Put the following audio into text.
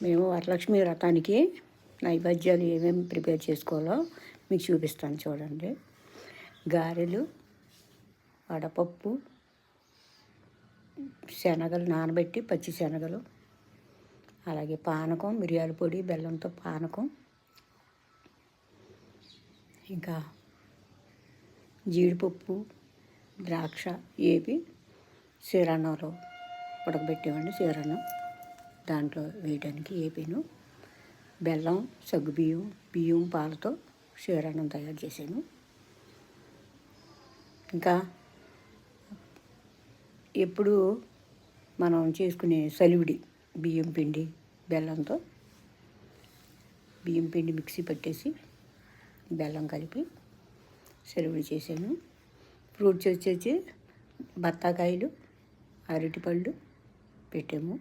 మేము వరలక్ష్మి వ్రతానికి నైవేద్యాలు ఏమేమి ప్రిపేర్ చేసుకోవాలో మీకు చూపిస్తాను చూడండి. గారెలు, వడపప్పు, శనగలు నానబెట్టి పచ్చి శనగలు, అలాగే పానకం, మిరియాల పొడి, బెల్లంతో పానకం, ఇంకా జీడిపప్పు, ద్రాక్ష ఏపి శీరన్నంలో ఉడకబెట్టేవండి. శీరన్నం దాంట్లో వేయడానికి ఏపీను, బెల్లం, సగ్గుబియ్యం, బియ్యం, పాలతో శీరన్నం తయారు చేశాను. ఇంకా ఎప్పుడు మనం చేసుకునే సలివిడి బియ్యం పిండి బెల్లంతో, బియ్యం పిండి మిక్సీ పట్టేసి బెల్లం కలిపి సలివిడి చేశాను. ఫ్రూట్స్ వచ్చేసి బత్తాకాయలు, అరటిపళ్ళు పెట్టాము.